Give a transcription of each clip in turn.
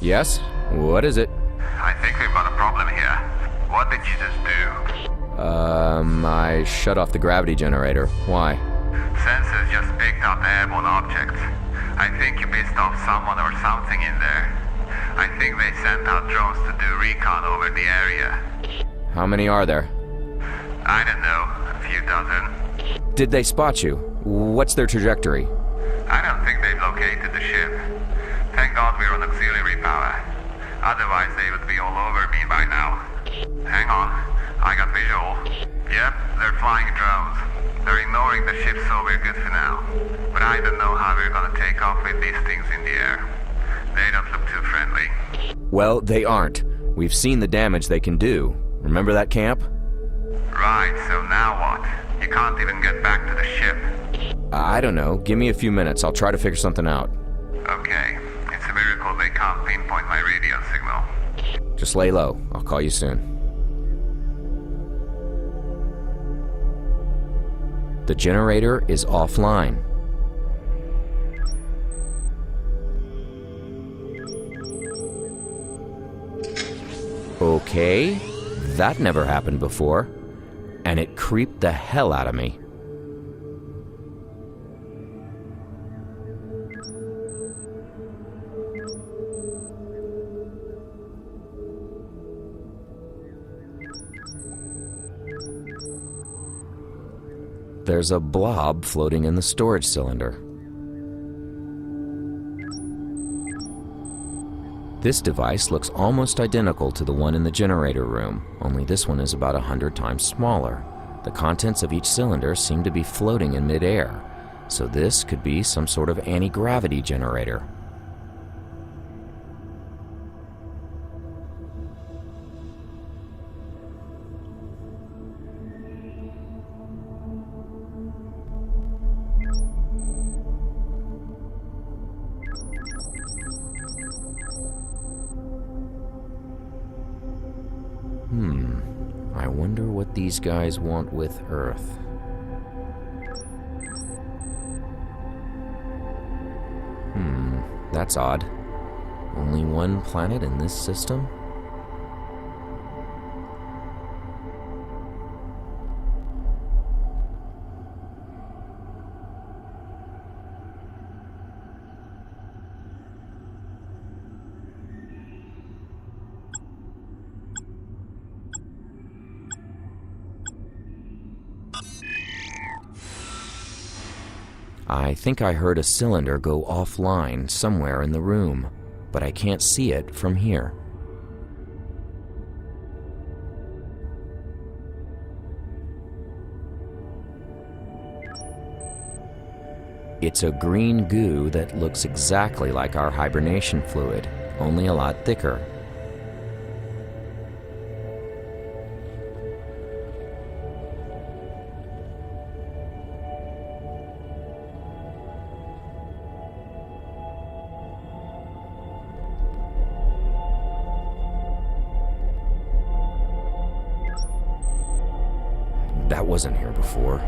Yes? What is it? I think we've got a problem here. What did you just do? I shut off the gravity generator. Why? Sensors just picked up airborne objects. I think you pissed off someone or something in there. I think they sent out drones to do recon over the area. How many are there? I don't know, a few dozen. Did they spot you? What's their trajectory? I don't think they've located the ship. Thank God we're on auxiliary power. Otherwise they would be all over me by now. Hang on, I got visual. Yep, they're flying drones. They're ignoring the ship, so we're good for now. But I don't know how we're gonna take off with these things in the air. They don't look too friendly. Well, they aren't. We've seen the damage they can do. Remember that camp? Right, so now what? You can't even get back to the ship. I don't know. Give me a few minutes. I'll try to figure something out. Okay. It's a miracle they can't pinpoint my radio signal. Just lay low. I'll call you soon. The generator is offline. Okay, that never happened before, and it creeped the hell out of me. There's a blob floating in the storage cylinder. This device looks almost identical to the one in the generator room, only this one is about 100 times smaller. The contents of each cylinder seem to be floating in midair, so this could be some sort of anti-gravity generator. I wonder what these guys want with Earth. That's odd. Only one planet in this system? I think I heard a cylinder go offline somewhere in the room, but I can't see it from here. It's a green goo that looks exactly like our hibernation fluid, only a lot thicker. That wasn't here before.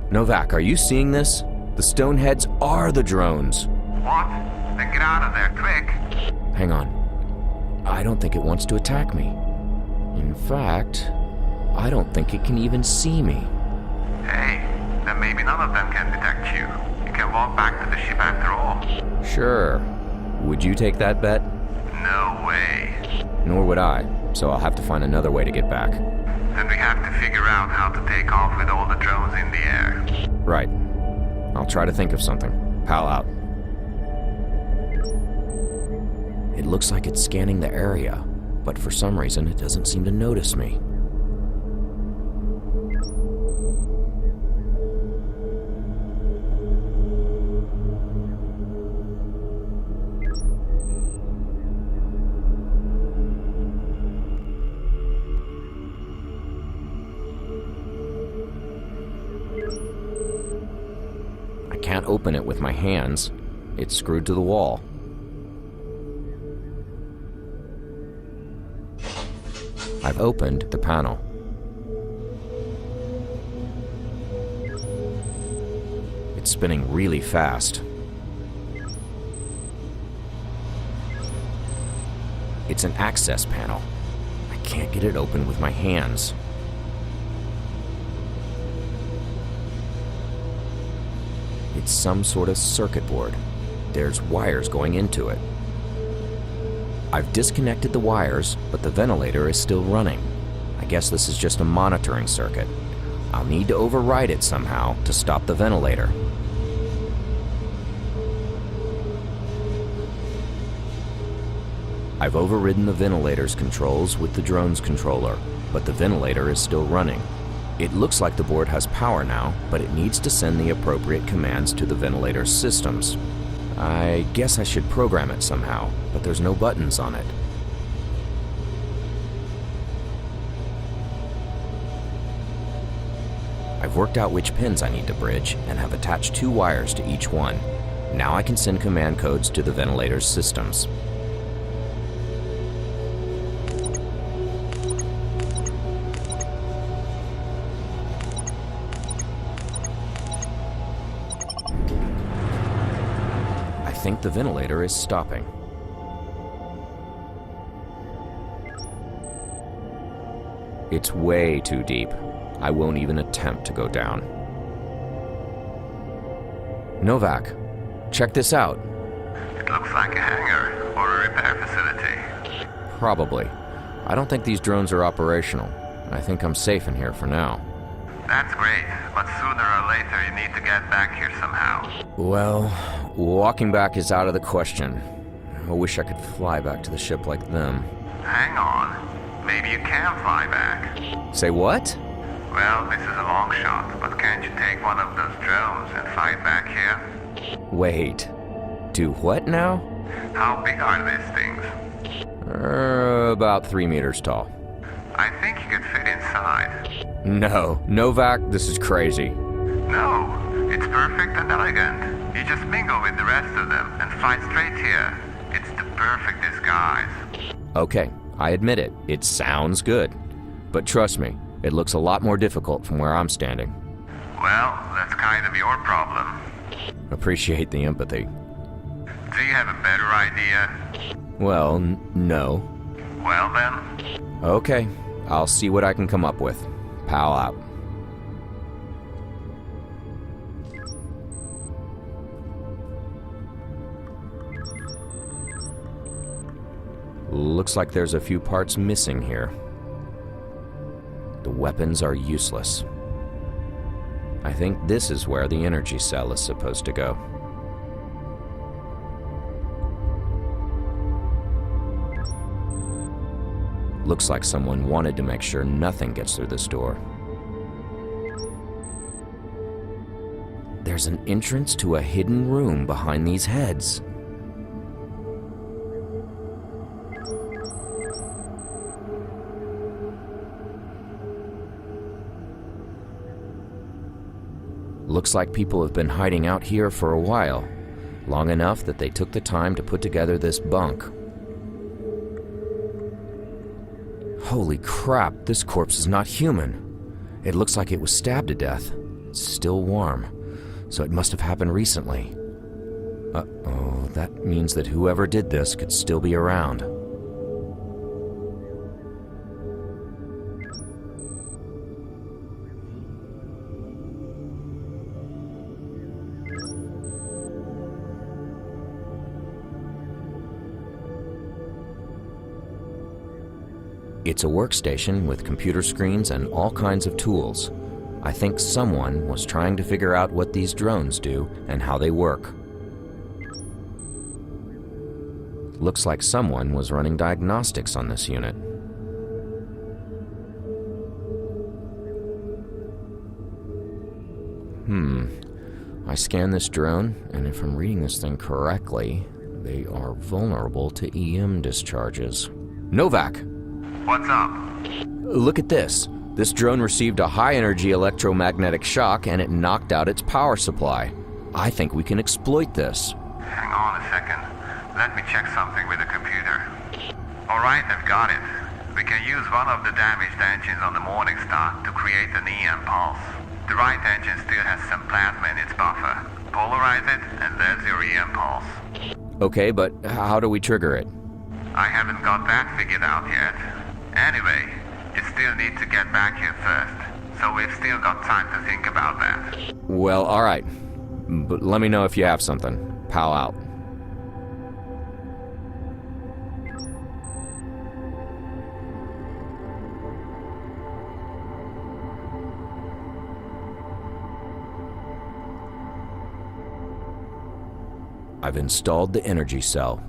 Novak, are you seeing this? The Stoneheads are the drones. What? Then get out of there, quick! Hang on. I don't think it wants to attack me. In fact, I don't think it can even see me. Hey, then maybe none of them can detect you. You can walk back to the ship after all. Sure. Would you take that bet? No way. Nor would I, so I'll have to find another way to get back. Then we have to figure out how to take off with all the drones in the air. Right. I'll try to think of something. Pal out. It looks like it's scanning the area, but for some reason it doesn't seem to notice me. I can't open it with my hands. It's screwed to the wall. I've opened the panel. It's spinning really fast. It's an access panel. I can't get it open with my hands. It's some sort of circuit board. There's wires going into it. I've disconnected the wires, but the ventilator is still running. I guess this is just a monitoring circuit. I'll need to override it somehow to stop the ventilator. I've overridden the ventilator's controls with the drone's controller, but the ventilator is still running. It looks like the board has power now, but it needs to send the appropriate commands to the ventilator's systems. I guess I should program it somehow, but there's no buttons on it. I've worked out which pins I need to bridge and have attached 2 wires to each one. Now I can send command codes to the ventilator's systems. I think the ventilator is stopping. It's way too deep. I won't even attempt to go down. Novak, check this out. It looks like a hangar or a repair facility. Probably. I don't think these drones are operational. I think I'm safe in here for now. That's great, but sooner or later you need to get back here somehow. Well, walking back is out of the question. I wish I could fly back to the ship like them. Hang on. Maybe you can fly back. Say what? Well, this is a long shot, but can't you take one of those drones and fly back here? Wait. Do what now? How big are these things? About 3 meters tall. I think you could fit inside. No, Novak, this is crazy. No, it's perfect and elegant. You just mingle with the rest of them and fly straight here. It's the perfect disguise. Okay, I admit it. It sounds good. But trust me, it looks a lot more difficult from where I'm standing. Well, that's kind of your problem. Appreciate the empathy. Do you have a better idea? Well, no. Well then. Okay, I'll see what I can come up with. Pal out. Looks like there's a few parts missing here. The weapons are useless. I think this is where the energy cell is supposed to go. Looks like someone wanted to make sure nothing gets through this door. There's an entrance to a hidden room behind these heads. Looks like people have been hiding out here for a while, long enough that they took the time to put together this bunk. Holy crap, this corpse is not human. It looks like it was stabbed to death. It's still warm, so it must have happened recently. Uh-oh, that means that whoever did this could still be around. It's a workstation with computer screens and all kinds of tools. I think someone was trying to figure out what these drones do and how they work. Looks like someone was running diagnostics on this unit. I scan this drone, and if I'm reading this thing correctly, they are vulnerable to EM discharges. Novak! What's up? Look at this. This drone received a high-energy electromagnetic shock and it knocked out its power supply. I think we can exploit this. Hang on a second. Let me check something with the computer. Alright, I've got it. We can use one of the damaged engines on the Morningstar to create an EM pulse. The right engine still has some plasma in its buffer. Polarize it, and there's your EM pulse. Okay, but how do we trigger it? I haven't got that figured out yet. Anyway, you still need to get back here first, so we've still got time to think about that. Well, alright. But let me know if you have something. Pal out. I've installed the energy cell.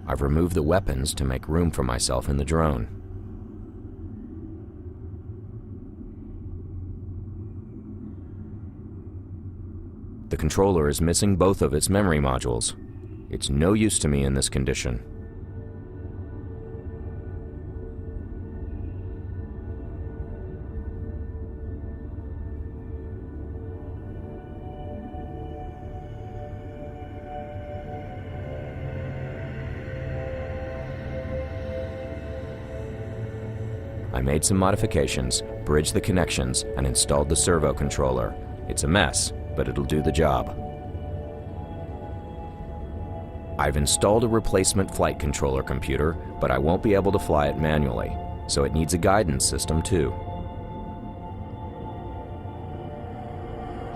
I've removed the weapons to make room for myself in the drone. The controller is missing both of its memory modules. It's no use to me in this condition. I made some modifications, bridged the connections, and installed the servo controller. It's a mess, but it'll do the job. I've installed a replacement flight controller computer, but I won't be able to fly it manually, so it needs a guidance system too.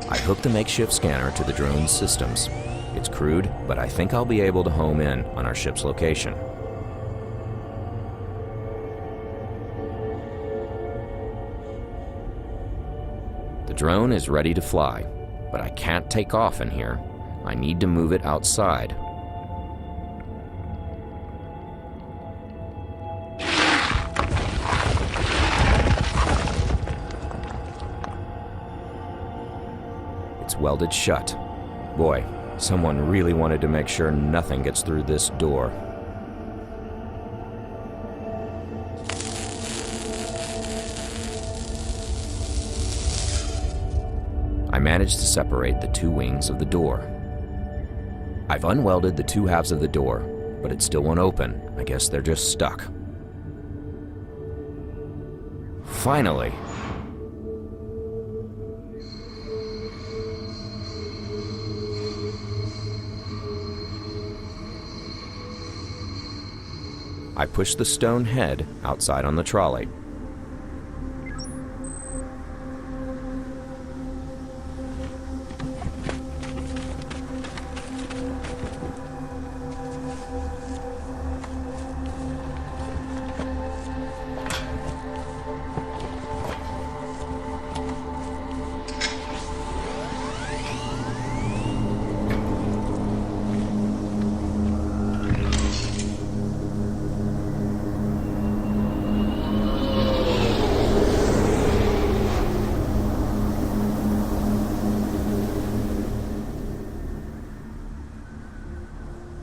I hooked the makeshift scanner to the drone's systems. It's crude, but I think I'll be able to home in on our ship's location. The drone is ready to fly, but I can't take off in here. I need to move it outside. It's welded shut. Boy, someone really wanted to make sure nothing gets through this door. I managed to separate the two wings of the door. I've unwelded the two halves of the door, but it still won't open. I guess they're just stuck. Finally! I pushed the stone head outside on the trolley.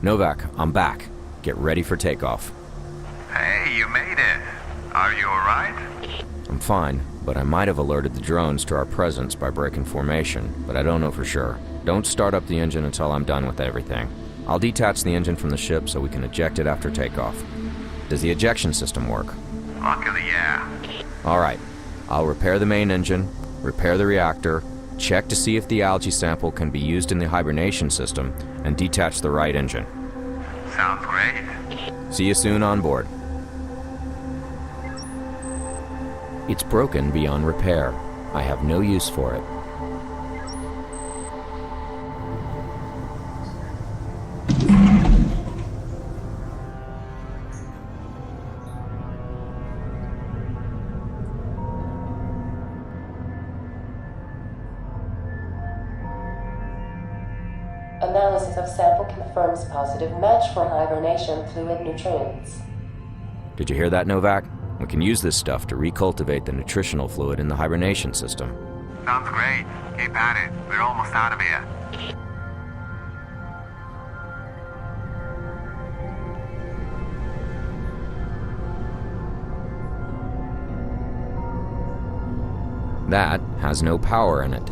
Novak, I'm back. Get ready for takeoff. Hey, you made it. Are you alright? I'm fine, but I might have alerted the drones to our presence by breaking formation, but I don't know for sure. Don't start up the engine until I'm done with everything. I'll detach the engine from the ship so we can eject it after takeoff. Does the ejection system work? Luckily, yeah. Alright. I'll repair the main engine, repair the reactor, check to see if the algae sample can be used in the hibernation system, and detach the right engine. Sounds great. See you soon on board. It's broken beyond repair. I have no use for it. Analysis of sample confirms positive match for hibernation fluid nutrients. Did you hear that, Novak? We can use this stuff to recultivate the nutritional fluid in the hibernation system. Sounds great. Keep at it. We're almost out of here. That has no power in it.